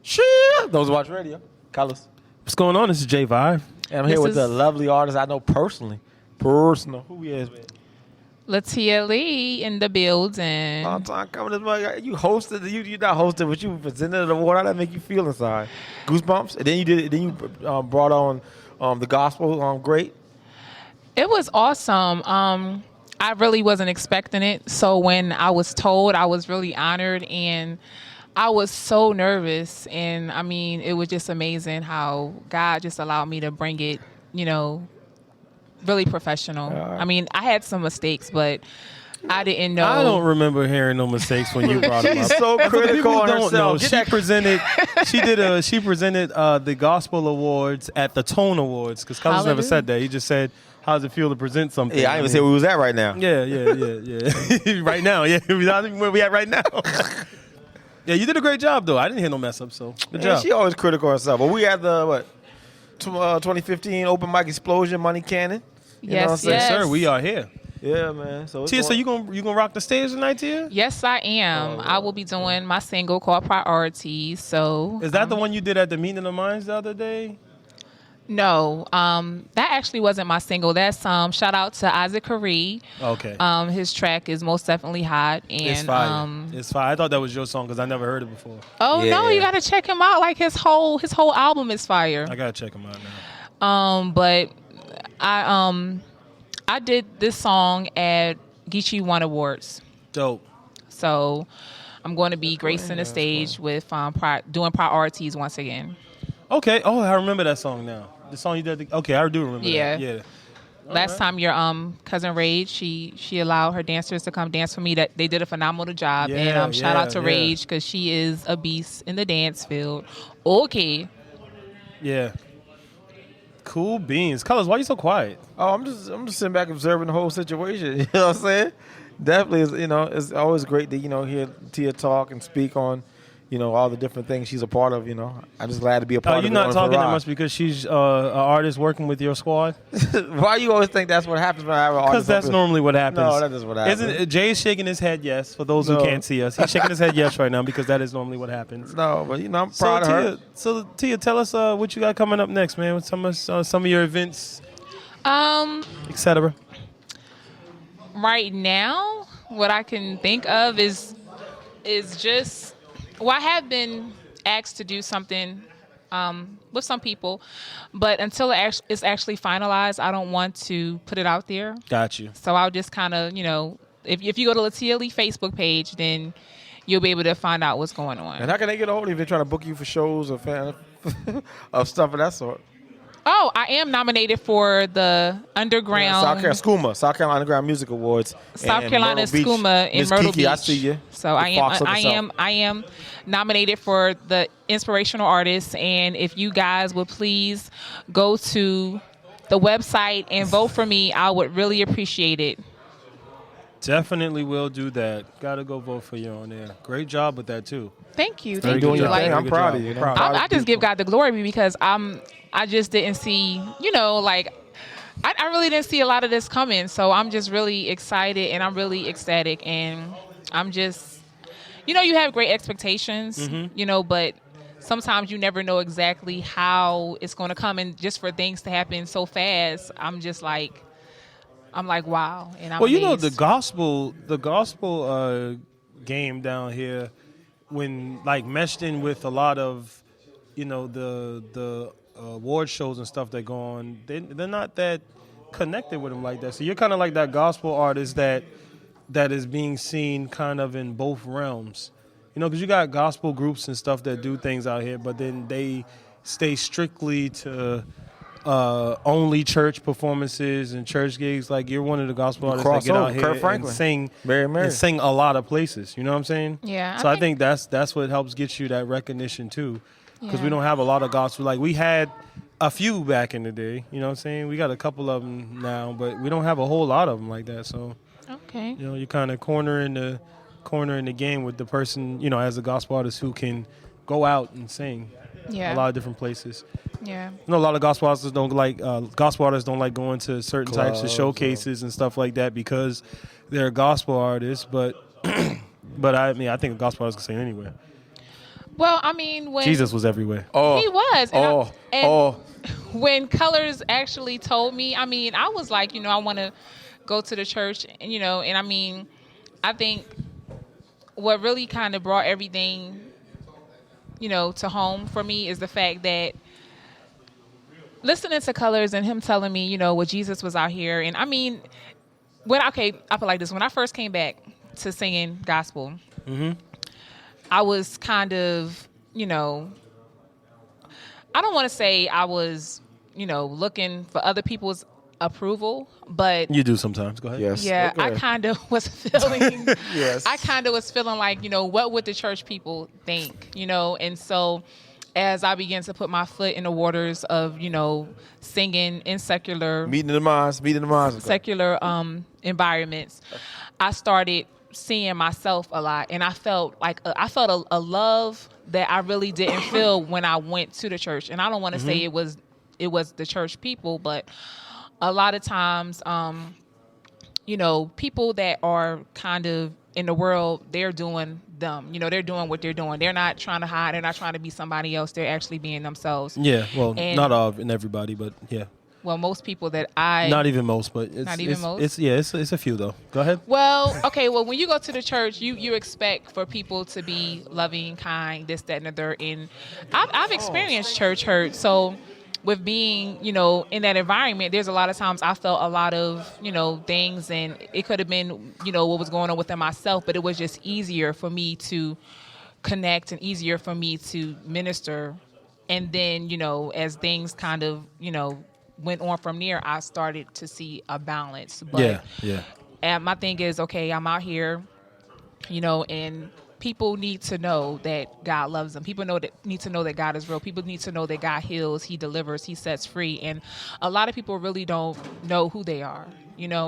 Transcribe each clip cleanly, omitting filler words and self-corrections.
Shit. Those who watch radio. Colors. What's going on? This is Jay Vibe. And I'm here with the lovely artist I know personally. Personal. Who he is, man? Latia Lee in the building. Long time coming. You hosted. You not hosted, but you presented an award. How did that make you feel inside? Goosebumps. And then you did it. Then you brought on the gospel. Great. It was awesome. I really wasn't expecting it. So when I was told, I was really honored, and I was so nervous. And I mean, it was just amazing how God just allowed me to bring it, really professional. I mean, I had some mistakes, but I didn't know. I don't remember hearing no mistakes when you brought them up. She's so critical on herself. She presented the gospel awards at the Tone Awards, because Cousins never said that. He just said, "How's it feel to present something?" Yeah, I didn't even say where we was at right now. Yeah. Right now, yeah. Where we at right now. Yeah, you did a great job though. I didn't hear no mess up, so good job. She always critical of herself. But we had the 2015 open mic explosion, Money Cannon. You know what I'm saying? Yes. Sir, we are here. Yeah, man. So Tia, so you gonna rock the stage tonight, Tia? Yes, I am. I will be doing my single called Priorities. So is that the one you did at the Meeting of the Minds the other day? No, that actually wasn't my single. That's shout out to Isaac Curry. Okay. His track is most definitely hot, and It's fire. It's fire. I thought that was your song because I never heard it before. Oh Yeah. no, you gotta check him out. Like his whole album is fire. I gotta check him out now. But I did this song at Geechee One Awards, Dope. so I'm going to be gracing the stage with doing Priorities once again. Okay. Oh, I remember that song now. The song you did. Okay, I do remember Yeah. that. Yeah. Last time your cousin Rage, she allowed her dancers to come dance for me. That they did a phenomenal job. Yeah, And shout out to yeah. Rage, because she is a beast in the dance field. Okay. Yeah. Cool beans. Colors, why you so quiet? Oh, I'm just sitting back observing the whole situation. You know what I'm saying? Definitely, it's always great to hear Tia talk and speak on all the different things she's a part of. I'm just glad to be a part of it. You're not talking that much because she's an artist working with your squad? Why you always think that's what happens when I have an artist? Because that's normally what happens. No, that is what happens. Jay's shaking his head yes, for those who can't see us. He's shaking his head yes right now because that is normally what happens. No, but I'm proud of her. So Tia, tell us what you got coming up next, man. With some of your events, etc. Right now, what I can think of is just, well, I have been asked to do something with some people, but until it's actually finalized, I don't want to put it out there. Got you. So I'll just kind of, if you go to Latia Lee Facebook page, then you'll be able to find out what's going on. And how can they get a hold of you if they're trying to book you for shows or of stuff of that sort? Oh, I am nominated for the Underground South Carolina Underground Music Awards. South Carolina SCUMA in Miss Myrtle Kiki, Beach. I see you. So I am nominated for the Inspirational Artist, and if you guys would please go to the website and vote for me, I would really appreciate it. Definitely will do that. Got to go vote for you on there. Great job with that too. Thank you. Very Thank good you. job. Like, I'm proud of you. I just give God the glory because I just didn't see, I really didn't see a lot of this coming. So I'm just really excited and I'm really ecstatic. And I'm just, you have great expectations, but sometimes you never know exactly how it's going to come. And just for things to happen so fast, I'm like, wow. And I'm amazed. the gospel game down here, when meshed in with a lot of, the award shows and stuff that go on, they're not that connected with them like that. So you're kind of like that gospel artist that is being seen kind of in both realms, because you got gospel groups and stuff that do things out here, but then they stay strictly to only church performances and church gigs. Like you're one of the gospel artists that get out here and sing a lot of places. You know what I'm saying? Yeah. So I think that's what helps get you that recognition too. Because we don't have a lot of gospel. Like we had a few back in the day, you know what I'm saying? We got a couple of them now, but we don't have a whole lot of them like that. So, okay, you're kind of cornering the game with the person, as a gospel artist who can go out and sing a lot of different places. Yeah, a lot of gospel artists don't like going to certain types of showcases and stuff like that because they're gospel artists. But I think a gospel artist can sing anywhere. Well, I mean, when Jesus was everywhere. Oh, he was, and oh, when Colors actually told me, I mean, I was like, I want to go to the church, and and I mean, I think what really kind of brought everything, to home for me is the fact that listening to Colors and him telling me, what Jesus was out here, and I mean, I put it like this: when I first came back to singing gospel, I was kind of, I don't want to say I was, looking for other people's approval, but You do sometimes. Go ahead. yes. yeah, Okay. I kind of was feeling, Yes. I kind of was feeling like, what would the church people think, and so as I began to put my foot in the waters of, singing in secular Meeting in the minds. secular environments, I started seeing myself a lot, and I felt like a love that I really didn't feel when I went to the church. And I don't want to say it was the church people, but a lot of times, people that are kind of in the world, they're doing them. They're doing what they're doing. They're not trying to hide. They're not trying to be somebody else. They're actually being themselves. Yeah. Well, And- not all and everybody, but yeah. Well, most people that Not even most, but it's Not even most? It's a few though. Go ahead. Well, okay. Well, when you go to the church, you expect for people to be loving, kind, this, that, and the third. And I've experienced church hurt. So with being, in that environment, there's a lot of times I felt a lot of, things, and it could have been, what was going on within myself, but it was just easier for me to connect and easier for me to minister. And then, as things kind of, went on from there, I started to see a balance. But Yeah. and my thing is, okay, I'm out here, and people need to know that God loves them. People need to know that God is real. People need to know that God heals, He delivers, He sets free. And a lot of people really don't know who they are.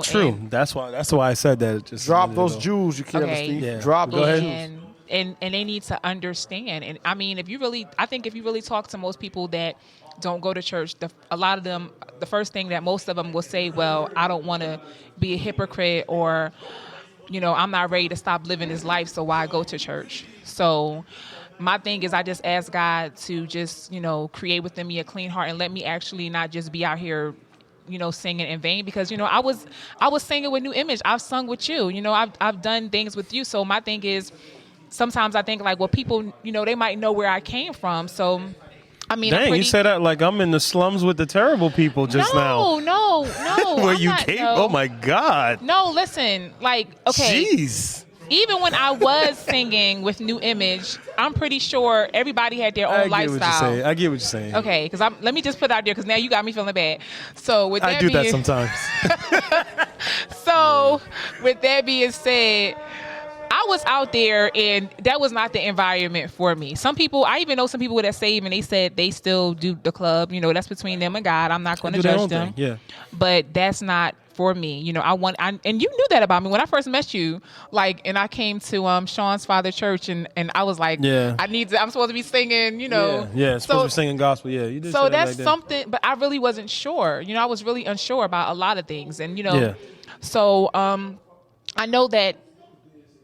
True. And, That's why I said that. Just Drop a minute those ago. jewels you carry, Okay. Steve. Yeah. Drop Go those ahead. jewels. and they need to understand. And I mean, I think if you really talk to most people that don't go to church, a lot of them, the first thing that most of them will say, well, I don't want to be a hypocrite, or, I'm not ready to stop living this life, so why go to church? So my thing is, I just ask God to just, create within me a clean heart and let me actually not just be out here, singing in vain, because, I was singing with New Image. I've sung with you, I've done things with you. So my thing is, sometimes I think like, well, people, they might know where I came from. So, I mean, Dang, you said that like I'm in the slums with the terrible people just now. No. Where I'm you not, came? no. Oh my God. No, listen, like, okay. Jeez. Even when I was singing with New Image, I'm pretty sure everybody had their own I get lifestyle. what you're saying. I get what you're saying. Okay, because let me just put it out there, because now you got me feeling bad. So with that I do that being, sometimes. So with that being said, I was out there, and that was not the environment for me. Some people, I even know some people that save, and they said they still do the club. That's between them and God. I'm not going to Do their judge own them. thing, yeah. But that's not for me. And you knew that about me when I first met you. Like, and I came to Sean's Father Church, and I was like, Yeah. I'm supposed to be singing. Yeah. Supposed to be singing gospel. Yeah, you did. So say that that's like that. something, but I really wasn't sure. I was really unsure about a lot of things, and Yeah. So I know that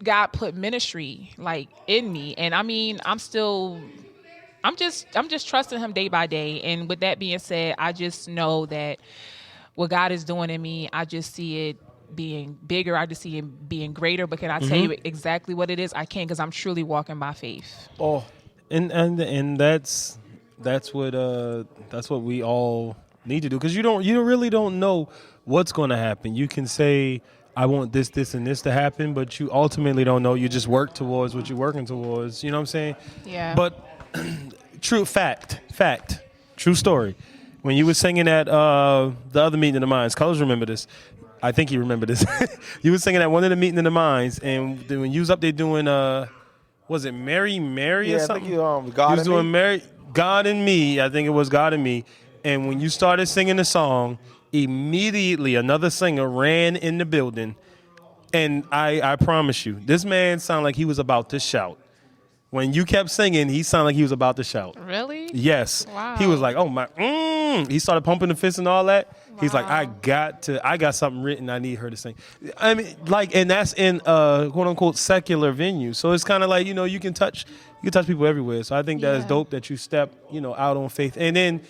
God put ministry like in me, and I mean, I'm just trusting Him day by day. And with that being said, I just know that what God is doing in me, I just see it being bigger. I just see it being greater. But can I tell you exactly what it is? I can't, because I'm truly walking by faith. Oh, And that's what we all need to do, because you really don't know what's going to happen. You can say, I want this, and this to happen, but you ultimately don't know. You just work towards what you're working towards. You know what I'm saying? Yeah. But true fact, true story. When you were singing at the other meeting of the minds, Colors remember this. I think you remember this. You were singing at one of the meeting of the minds, and then when you was up there doing, was it Mary yeah, or I something? think you You God was in doing me. God and Me. I think it was God and Me. And when you started singing the song, immediately another singer ran in the building. And I promise you, this man sounded like he was about to shout. When you kept singing, he sounded like he was about to shout. Really? Yes. Wow. He was like, oh my, he started pumping the fist and all that. He's like, I got something written. I need her to sing. I mean, like, and that's in quote unquote secular venues. So it's kind of like, you can touch people everywhere. So I think that is dope that you step, out on faith, and then,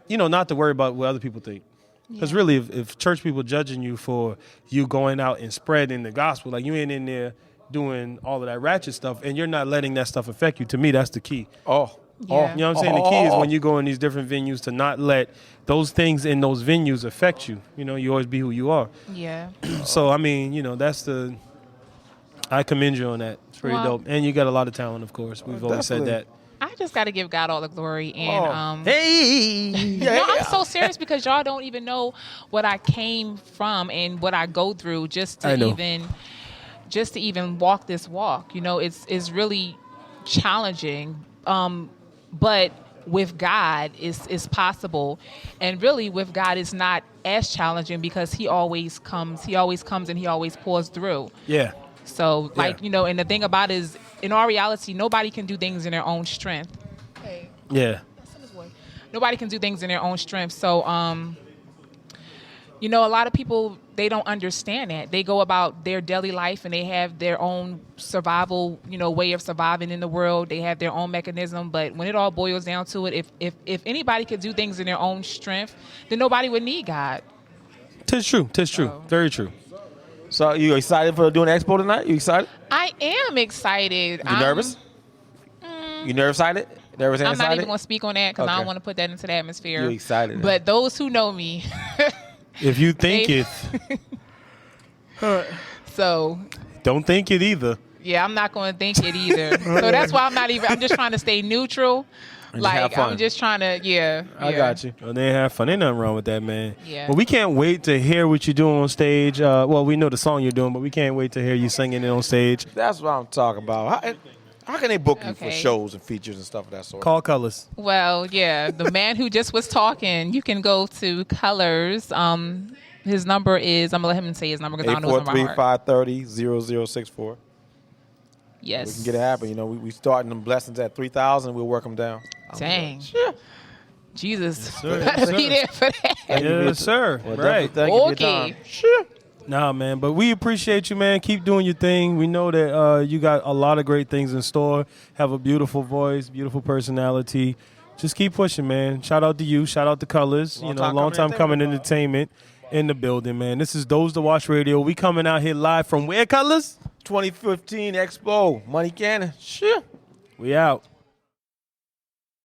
not to worry about what other people think. Because really, if church people judging you for you going out and spreading the gospel, like you ain't in there doing all of that ratchet stuff, and you're not letting that stuff affect you. To me, that's the key. Yeah. You know what I'm saying? The key is when you go in these different venues to not let those things in those venues affect you. You always be who you are. Yeah. So, I mean, I commend you on that. It's pretty dope. And you got a lot of talent, of course. We've always said that. I just got to give God all the glory. And Hey! no, I'm so serious because y'all don't even know what I came from and what I go through just to even walk this walk. It's really challenging. But with God, it's possible. And really, with God, it's not as challenging because He always comes. He always comes and He always pours through. Yeah. So, and the thing about it is, in our reality, nobody can do things in their own strength. Hey. Yeah. Nobody can do things in their own strength. So, a lot of people, they don't understand that. They go about their daily life and they have their own survival, way of surviving in the world. They have their own mechanism. But when it all boils down to it, if anybody could do things in their own strength, then nobody would need God. Tis true. Very true. So you excited for doing Expo tonight? You excited? I am excited. You nervous? You nervous excited? Nervous and I'm excited? not even going to speak on that because I don't want to put that into the atmosphere. You excited? But those who know me... If you think it, so don't think it either. Yeah, I'm not going to think it either. So that's why I'm just trying to stay neutral. Like I'm just trying to, I got you. Well, they have fun. Ain't nothing wrong with that, man. Yeah. Well, we can't wait to hear what you're doing on stage. Well, we know the song you're doing, but we can't wait to hear you singing it on stage. That's what I'm talking about. How can they book you for shows and features and stuff of that sort? Call Colors. Well, yeah, the man who just was talking, you can go to Colors. His number is, I'm going to let him say his number because I don't know his number by heart. 843-530-0064. Yes. We can get it happen. We starting them blessings at 3,000. We'll work them down. Dang. Sure. Jesus. Yes, sir. Gotta be there for that. Yes, sir. Well, right. Thank you for your time. Sure. Nah, man, but we appreciate you, man. Keep doing your thing. We know that you got a lot of great things in store. Have a beautiful voice, beautiful personality. Just keep pushing, man. Shout out to you. Shout out to Colors. Long time coming entertainment in the building, man. This is Those to Watch Radio. We coming out here live from where, Colors? 2015 Expo. Money Cannon. Sure. We out.